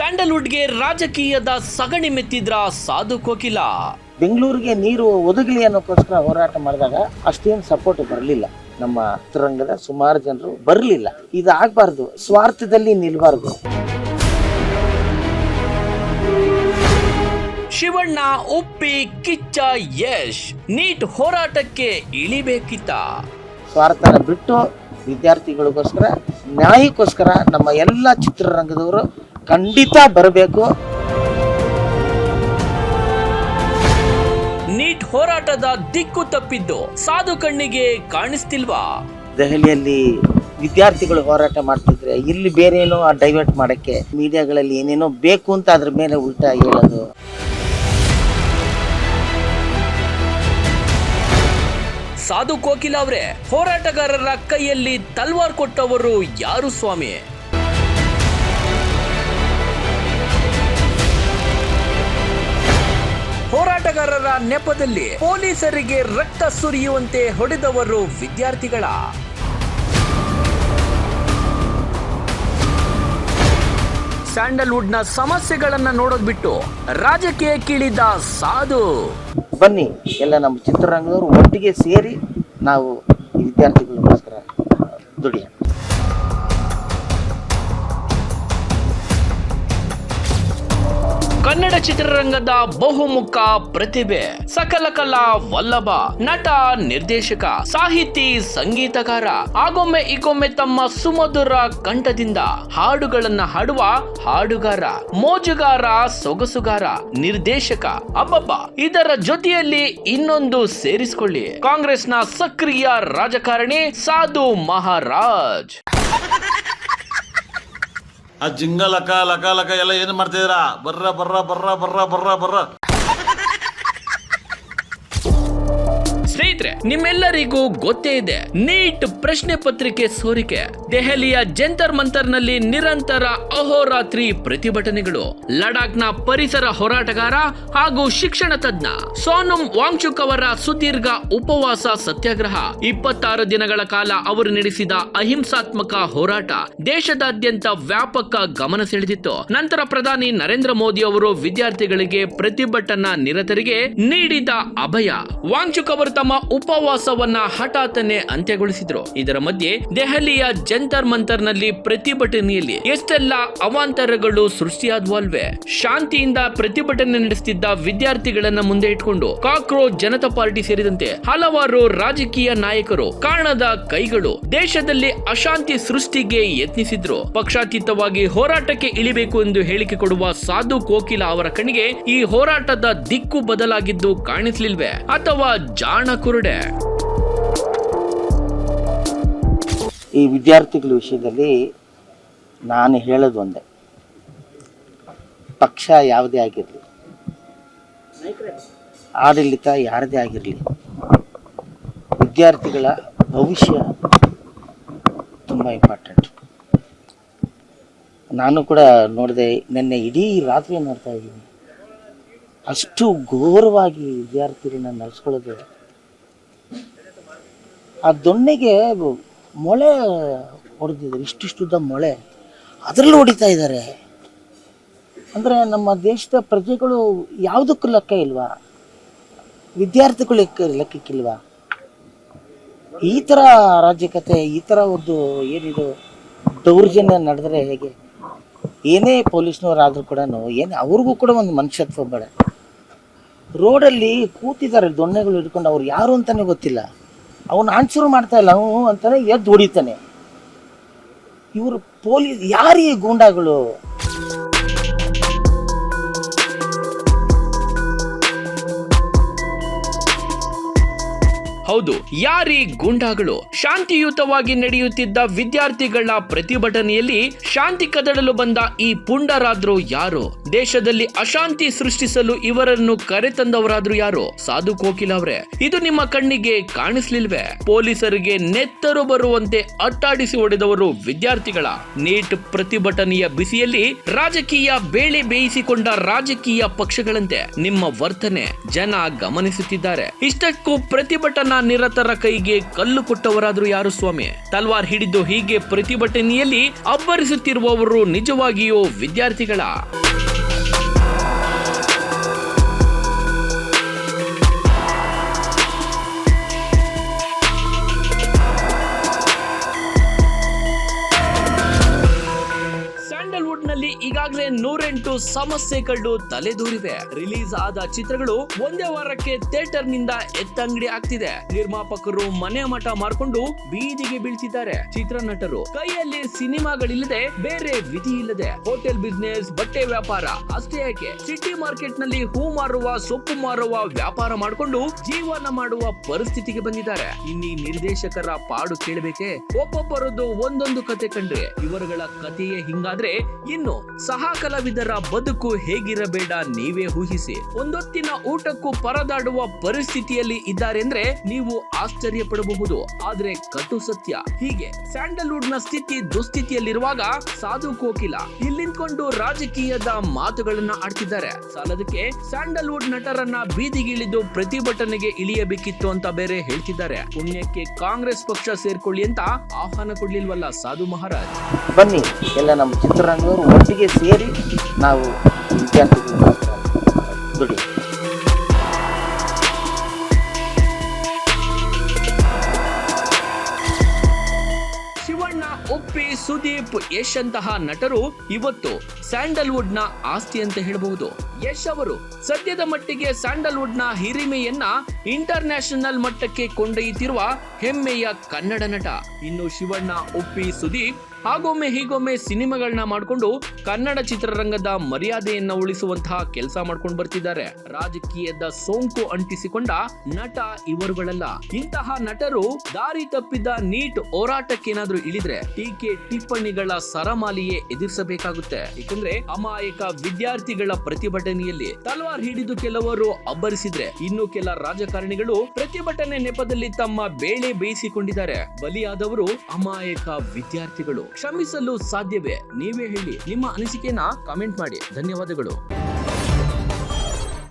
ಸ್ಯಾಂಡಲ್ವುಡ್ಗೆ ರಾಜಕೀಯದ ಸಗಣಿ ಮೆತ್ತಿದ್ರ ಸಾಧು ಕೋಕಿಲ. ಬೆಂಗಳೂರಿಗೆ ನೀರು ಒದಗಲಿ ಅನ್ನೋಕ್ಕೋಸ್ಕರ ಹೋರಾಟ ಮಾಡಿದಾಗ ಅಷ್ಟೇನು ಸಪೋರ್ಟ್ ಬರಲಿಲ್ಲ. ನಮ್ಮ ಚಿತ್ರರಂಗದ ಸುಮಾರು ಜನರು ಬರಲಿಲ್ಲ. ಇದಾಗಬಾರ್ದು, ಸ್ವಾರ್ಥದಲ್ಲಿ ನಿಲ್ಬಾರ್ದು. ಶಿವಣ್ಣ ಒಪ್ಪಿ ಕಿಚ್ಚ ಯಶ್ ನೀಟ್ ಹೋರಾಟಕ್ಕೆ ಇಳಿಬೇಕಿತ್ತ. ಸ್ವಾರ್ಥನ ಬಿಟ್ಟು ವಿದ್ಯಾರ್ಥಿಗಳಿಗೋಸ್ಕರ, ನ್ಯಾಯಕ್ಕೋಸ್ಕರ ನಮ್ಮ ಎಲ್ಲ ಚಿತ್ರರಂಗದವರು ಖಂಡಿತ ಬರಬೇಕು. ನೀಟ್ ಹೋರಾಟದ ದಿಕ್ಕು ತಪ್ಪಿದ್ದು ಸಾಧು ಕಣ್ಣಿಗೆ ಕಾಣಿಸ್ತಿಲ್ವಾ? ದೆಹಲಿಯಲ್ಲಿ ವಿದ್ಯಾರ್ಥಿಗಳು ಹೋರಾಟ ಮಾಡ್ತಿದ್ರೆ ಇಲ್ಲಿ ಬೇರೇನೋ ಡೈವರ್ಟ್ ಮಾಡಕ್ಕೆ ಮೀಡಿಯಾಗಳಲ್ಲಿ ಏನೇನೋ ಬೇಕು ಅಂತ ಅದ್ರ ಮೇಲೆ ಉಲ್ಟಾ ಹೇಳೋದು. ಸಾಧು ಕೋಕಿಲ ಅವರೇ, ಹೋರಾಟಗಾರರ ಕೈಯಲ್ಲಿ ತಲ್ವಾರ್ ಕೊಟ್ಟವರು ಯಾರು ಸ್ವಾಮಿ? ಹೋರಾಟಗಾರರ ನೆಪದಲ್ಲಿ ಪೊಲೀಸರಿಗೆ ರಕ್ತ ಸುರಿಯುವಂತೆ ಹೊಡೆದವರು ವಿದ್ಯಾರ್ಥಿಗಳ. ಸ್ಯಾಂಡಲ್ವುಡ್ನ ಸಮಸ್ಯೆಗಳನ್ನ ನೋಡೋದ್ ಬಿಟ್ಟು ರಾಜಕೀಯಕ್ಕಿಳಿದ ಸಾಧು. ಬನ್ನಿ, ಎಲ್ಲ ನಮ್ಮ ಚಿತ್ರರಂಗದವರು ಒಟ್ಟಿಗೆ ಸೇರಿ ನಾವು ಈ ವಿದ್ಯಾರ್ಥಿಗಳಿಗೋಸ್ಕರ ದುಡಿಯೋಣ. ಕನ್ನಡ ಚಿತ್ರರಂಗದ ಬಹುಮುಖ ಪ್ರತಿಭೆ, ಸಕಲ ಕಲಾ ವಲ್ಲಭ, ನಟ, ನಿರ್ದೇಶಕ, ಸಾಹಿತಿ, ಸಂಗೀತಗಾರ, ಆಗೊಮ್ಮೆ ಈಗೊಮ್ಮೆ ತಮ್ಮ ಸುಮಧುರ ಕಂಠದಿಂದ ಹಾಡುಗಳನ್ನ ಹಾಡುವ ಹಾಡುಗಾರ, ಮೋಜುಗಾರ, ಸೊಗಸುಗಾರ, ನಿರ್ದೇಶಕ, ಅಬ್ಬಬ್ಬ, ಇದರ ಜೊತೆಯಲ್ಲಿ ಇನ್ನೊಂದು ಸೇರಿಸಿಕೊಳ್ಳಿ, ಕಾಂಗ್ರೆಸ್ನ ಸಕ್ರಿಯ ರಾಜಕಾರಣಿ ಸಾಧು ಮಹಾರಾಜ್. ಆ ಜಿಂಗ ಲಕ ಲಕ ಲಕ ಎಲ್ಲ ಏನು ಮಾಡ್ತಿದ್ದೀರಾ? ಬರ್ರ ಬರ್ರ ಬರ್ರ ಬರ್ರ ಬರ್ರ ಬರ್ರ. ಸ್ನೇಹಿತರೆ, ನಿಮ್ಮೆಲ್ಲರಿಗೂ ಗೊತ್ತೇ ಇದೆ, ನೀಟ್ ಪ್ರಶ್ನೆ ಪತ್ರಿಕೆ ಸೋರಿಕೆ. ದೆಹಲಿಯ ಜಂತರ್ ಮಂತರ್ನಲ್ಲಿ ನಿರಂತರ ಅಹೋರಾತ್ರಿ ಪ್ರತಿಭಟನೆಗಳು. ಲಡಾಖ್ನ ಪರಿಸರ ಹೋರಾಟಗಾರ ಹಾಗೂ ಶಿಕ್ಷಣ ತಜ್ಞ ಸೋನಮ್ ವಾಂಗ್ಚುಕ್ ಅವರ ಸುದೀರ್ಘ ಉಪವಾಸ ಸತ್ಯಾಗ್ರಹ. 26 ದಿನಗಳ ಕಾಲ ಅವರು ನಡೆಸಿದ ಅಹಿಂಸಾತ್ಮಕ ಹೋರಾಟ ದೇಶದಾದ್ಯಂತ ವ್ಯಾಪಕ ಗಮನ ಸೆಳೆದಿತ್ತು. ನಂತರ ಪ್ರಧಾನಿ ನರೇಂದ್ರ ಮೋದಿ ಅವರು ವಿದ್ಯಾರ್ಥಿಗಳಿಗೆ, ಪ್ರತಿಭಟನಾ ನಿರತರಿಗೆ ನೀಡಿದ ಅಭಯ. ವಾಂಗ್ಚುಕ್ ಅವರು ತಮ್ಮ ಉಪವಾಸವನ್ನ ಹಠಾತ್ತನೆ ಅಂತ್ಯಗೊಳಿಸಿದ್ರು. ಇದರ ಮಧ್ಯೆ ದೆಹಲಿಯ ಜಂತರ್ ಮಂತರ್ನಲ್ಲಿ ಪ್ರತಿಭಟನೆಯಲ್ಲಿ ಎಷ್ಟೆಲ್ಲ ಅವಾಂತರಗಳು ಸೃಷ್ಟಿಯಾದ್ವಲ್ವೇ. ಶಾಂತಿಯಿಂದ ಪ್ರತಿಭಟನೆ ನಡೆಸುತ್ತಿದ್ದ ವಿದ್ಯಾರ್ಥಿಗಳನ್ನ ಮುಂದೆ ಇಟ್ಕೊಂಡು ಕಾಕ್ರೋಚ್ ಜನತಾ ಪಾರ್ಟಿ ಸೇರಿದಂತೆ ಹಲವಾರು ರಾಜಕೀಯ ನಾಯಕರು, ಕಾಣದ ಕೈಗಳು ದೇಶದಲ್ಲಿ ಅಶಾಂತಿ ಸೃಷ್ಟಿಗೆ ಯತ್ನಿಸಿದ್ರು. ಪಕ್ಷಾತೀತವಾಗಿ ಹೋರಾಟಕ್ಕೆ ಇಳಿಬೇಕು ಎಂದು ಹೇಳಿಕೆ ಕೊಡುವ ಸಾಧು ಕೋಕಿಲ ಅವರ ಕಣ್ಣಿಗೆ ಈ ಹೋರಾಟದ ದಿಕ್ಕು ಬದಲಾಗಿದ್ದು ಕಾಣಿಸ್ಲಿಲ್ವೇ, ಅಥವಾ ಜಾಣ ಕುರುಡೆ? ಈ ವಿದ್ಯಾರ್ಥಿಗಳ ವಿಷಯದಲ್ಲಿ ನಾನು ಹೇಳೋದು ಒಂದೇ, ಪಕ್ಷ ಯಾವುದೇ ಆಗಿರಲಿ, ಆಡಳಿತ ಯಾರದೇ ಆಗಿರಲಿ, ವಿದ್ಯಾರ್ಥಿಗಳ ಭವಿಷ್ಯ ತುಂಬ ಇಂಪಾರ್ಟೆಂಟ್. ನಾನು ಕೂಡ ನೋಡಿದೆ, ನಿನ್ನೆ ಇಡೀ ರಾತ್ರಿ ನೋಡ್ತಾ ಇದ್ದೀನಿ. ಅಷ್ಟು ಘೋರವಾಗಿ ವಿದ್ಯಾರ್ಥಿಗಳನ್ನ ನಡೆಸ್ಕೊಳ್ಳೋದು. ಆ ದೊಣ್ಣೆಗೆ ಮೊಳೆ ಹೊಡೆದಿದ್ದಾರೆ, ಇಷ್ಟಿಷ್ಟುದ್ದ ಮೊಳೆ, ಅದರಲ್ಲೂ ಹೊಡಿತಾ ಇದ್ದಾರೆ. ಅಂದರೆ ನಮ್ಮ ದೇಶದ ಪ್ರಜೆಗಳು ಯಾವುದಕ್ಕೂ ಲೆಕ್ಕ ಇಲ್ವಾ? ವಿದ್ಯಾರ್ಥಿಗಳು ಲೆಕ್ಕಕ್ಕಿಲ್ವಾ? ಈ ಥರ ಅರಾಜಕತೆ, ಈ ಥರ ಒಂದು ಏನಿದು ದೌರ್ಜನ್ಯ ನಡೆದರೆ ಹೇಗೆ? ಏನೇ ಪೊಲೀಸ್ನವರಾದರೂ ಕೂಡ ಏನೇ ಅವ್ರಿಗೂ ಕೂಡ ಒಂದು ಮನುಷ್ಯತ್ವ ಬೇಡ. ರೋಡಲ್ಲಿ ಕೂತಿದ್ದಾರೆ ದೊಣ್ಣೆಗಳು ಹಿಡ್ಕೊಂಡು, ಅವ್ರು ಯಾರು ಅಂತಲೇ ಗೊತ್ತಿಲ್ಲ. ಅವನು ಆನ್ಸರ್ ಮಾಡ್ತಾ ಇಲ್ಲ, ಅವನು ಅಂತಾನೆ ಎದ್ದು ಹೊಡಿತಾನೆ. ಇವರು ಪೊಲೀಸ್ ಯಾರೀ ಗೂಂಡಾಗಳು? ಹೌದು, ಯಾರೀ ಗೂಂಡಾಗಳು? ಶಾಂತಿಯುತವಾಗಿ ನಡೆಯುತ್ತಿದ್ದ ವಿದ್ಯಾರ್ಥಿಗಳ ಪ್ರತಿಭಟನೆಯಲ್ಲಿ ಶಾಂತಿ ಕದಡಲು ಬಂದ ಈ ಪುಂಡರಾದ್ರೂ ಯಾರು? ದೇಶದಲ್ಲಿ ಅಶಾಂತಿ ಸೃಷ್ಟಿಸಲು ಇವರನ್ನು ಕರೆತಂದವರಾದ್ರೂ ಯಾರು? ಸಾಧು ಕೋಕಿಲ ಅವರೇ, ಇದು ನಿಮ್ಮ ಕಣ್ಣಿಗೆ ಕಾಣಿಸ್ಲಿಲ್ವೇ? ಪೊಲೀಸರಿಗೆ ನೆತ್ತರು ಬರುವಂತೆ ಅಟ್ಟಾಡಿಸಿ ಹೊಡೆದವರು ವಿದ್ಯಾರ್ಥಿಗಳ. ನೀಟ್ ಪ್ರತಿಭಟನೆಯ ಬಿಸಿಯಲ್ಲಿ ರಾಜಕೀಯ ಬೇಳೆ ಬೇಯಿಸಿಕೊಂಡ ರಾಜಕೀಯ ಪಕ್ಷಗಳಂತೆ ನಿಮ್ಮ ವರ್ತನೆ ಜನ ಗಮನಿಸುತ್ತಿದ್ದಾರೆ. ಇಷ್ಟಕ್ಕೂ ಪ್ರತಿಭಟನಾ ನಿರತರ ಕೈಗೆ ಕಲ್ಲು ಕೊಟ್ಟವರಾದ್ರೂ ಯಾರು ಸ್ವಾಮಿ? ತಲ್ವಾರ್ ಹಿಡಿದು ಹೀಗೆ ಪ್ರತಿಭಟನೆಯಲ್ಲಿ ಅಬ್ಬರಿಸುತ್ತಿರುವವರು ನಿಜವಾಗಿಯೂ ವಿದ್ಯಾರ್ಥಿಗಳ? ಸ್ಯಾಂಡಲ್ವುಡ್ ನಲ್ಲಿ ಈಗಾಗಲೇ 108 ಸಮಸ್ಯೆಗಳು ತಲೆದೂರಿವೆ. ರಿಲೀಸ್ ಆದ ಚಿತ್ರಗಳು ಒಂದೇ ವಾರಕ್ಕೆ ಥಿಯೇಟರ್ ನಿಂದ ಎತ್ತಂಗಡಿ ಆಗ್ತಿದೆ. ನಿರ್ಮಾಪಕರು ಮನೆ ಮಠ ಮಾರ್ಕೊಂಡು ಬೀದಿಗೆ ಬೀಳ್ತಿದ್ದಾರೆ. ಚಿತ್ರನಟರು ಕೈಯಲ್ಲಿ ಸಿನಿಮಾಗಳಿಲ್ಲದೆ ಬೇರೆ ವಿಧಿ ಇಲ್ಲದೆ ಹೋಟೆಲ್ ಬಿಸ್ನೆಸ್, ಬಟ್ಟೆ ವ್ಯಾಪಾರ ಅಷ್ಟೇ ಯಾಕೆ ಸಿಟಿ ಮಾರ್ಕೆಟ್ ನಲ್ಲಿ ಹೂ ಮಾರುವ, ಸೊಪ್ಪು ಮಾರುವ ವ್ಯಾಪಾರ ಮಾಡಿಕೊಂಡು ಜೀವನ ಮಾಡುವ ಪರಿಸ್ಥಿತಿಗೆ ಬಂದಿದ್ದಾರೆ. ಇನ್ನೀ ನಿರ್ದೇಶಕರ ಪಾಡು ಕೇಳಬೇಕೆ? ಒಬ್ಬೊಬ್ಬರದ್ದು ಒಂದೊಂದು ಕತೆ ಕಂಡ್ರೆ ಇವರುಗಳ ಕಥೆಯೇ ಹಿಂಗಾದ್ರೆ ಇನ್ನು ಸಹ ಕಲಾವಿದರ ಬದುಕು ಹೇಗಿರಬೇಡ ನೀವೇ ಊಹಿಸಿ. ಒಂದೊತ್ತಿನ ಊಟಕ್ಕೂ ಪರದಾಡುವ ಪರಿಸ್ಥಿತಿಯಲ್ಲಿ ಇದ್ದಾರೆ ಅಂದ್ರೆ ನೀವು ಆಶ್ಚರ್ಯ ಪಡಬಹುದು. ಆದ್ರೆ ಕಟು ಸತ್ಯ ಹೀಗೆ. ಸ್ಯಾಂಡಲ್ವುಡ್ ನ ಸ್ಥಿತಿ ದುಸ್ಥಿತಿಯಲ್ಲಿರುವಾಗ ಸಾಧು ಕೋಕಿಲ ಇಲ್ಲಿಂದ್ಕೊಂಡು ರಾಜಕೀಯದ ಮಾತುಗಳನ್ನ ಆಡ್ತಿದ್ದಾರೆ. ಸಾಲದಕ್ಕೆ ಸ್ಯಾಂಡಲ್ವುಡ್ ನಟರನ್ನ ಬೀದಿಗಿಳಿದು ಪ್ರತಿಭಟನೆಗೆ ಇಳಿಯಬೇಕಿತ್ತು ಅಂತ ಬೇರೆ ಹೇಳ್ತಿದ್ದಾರೆ. ಪುಣ್ಯಕ್ಕೆ ಕಾಂಗ್ರೆಸ್ ಪಕ್ಷ ಸೇರ್ಕೊಳ್ಳಿ ಅಂತ ಆಹ್ವಾನ ಕೊಡ್ಲಿಲ್ವಲ್ಲ ಸಾಧು ಮಹಾರಾಜ್. ಬನ್ನಿ ಎಲ್ಲ ನಮ್ಮ ಚಿತ್ರರಂಗದವರು ಒಟ್ಟಿಗೆ ಸೇರಿ ನಾವು ವಿದ್ಯಾರ್ಥಿಗಳು ದುಡಿ. ಶಿವಣ್ಣ, ಉಪ್ಪಿ, ಸುದೀಪ್, ಯಶ್ ಅಂತಹ ನಟರು ಇವತ್ತು ಸ್ಯಾಂಡಲ್ವುಡ್ ನ ಆಸ್ತಿ ಅಂತ ಹೇಳಬಹುದು. ಯಶ್ ಅವರು ಸದ್ಯದ ಮಟ್ಟಿಗೆ ಸ್ಯಾಂಡಲ್ವುಡ್ ನ ಹಿರಿಮೆಯನ್ನ ಇಂಟರ್ನ್ಯಾಷನಲ್ ಮಟ್ಟಕ್ಕೆ ಕೊಂಡೊಯ್ಯುತ್ತಿರುವ ಹೆಮ್ಮೆಯ ಕನ್ನಡ ನಟ. ಇನ್ನು ಶಿವಣ್ಣ, ಉಪ್ಪಿ, ಸುದೀಪ್ ಹಾಗೊಮ್ಮೆ ಹೀಗೊಮ್ಮೆ ಸಿನಿಮಾಗಳನ್ನ ಮಾಡಿಕೊಂಡು ಕನ್ನಡ ಚಿತ್ರರಂಗದ ಮರ್ಯಾದೆಯನ್ನ ಉಳಿಸುವಂತಹ ಕೆಲಸ ಮಾಡ್ಕೊಂಡು ಬರ್ತಿದ್ದಾರೆ. ರಾಜಕೀಯದ ಸೋಂಕು ಅಂಟಿಸಿಕೊಂಡ ನಟ ಇವರುಗಳಲ್ಲ. ಇಂತಹ ನಟರು ದಾರಿ ತಪ್ಪಿದ ನೀಟ್ ಹೋರಾಟಕ್ಕೇನಾದ್ರೂ ಇಳಿದ್ರೆ ಟೀಕೆ ಟಿಪ್ಪಣಿಗಳ ಸರಮಾಲಿಯೇ ಎದುರಿಸಬೇಕಾಗುತ್ತೆ. ಯಾಕಂದ್ರೆ ಅಮಾಯಕ ವಿದ್ಯಾರ್ಥಿಗಳ ಪ್ರತಿಭಟನೆಯಲ್ಲಿ ತಲ್ವಾರ್ ಹಿಡಿದು ಕೆಲವರು ಅಬ್ಬರಿಸಿದ್ರೆ ಇನ್ನು ಕೆಲ ರಾಜಕಾರಣಿಗಳು ಪ್ರತಿಭಟನೆ ನೆಪದಲ್ಲಿ ತಮ್ಮ ಬೇಳೆ ಬೇಯಿಸಿಕೊಂಡಿದ್ದಾರೆ. ಬಲಿಯಾದವರು ಅಮಾಯಕ ವಿದ್ಯಾರ್ಥಿಗಳು. ಕ್ಷಮಿಸಲು ಸಾಧ್ಯವೇ? ನೀವೇ ಹೇಳಿ. ನಿಮ್ಮ ಅನಿಸಿಕೆನ ಕಾಮೆಂಟ್ ಮಾಡಿ. ಧನ್ಯವಾದಗಳು.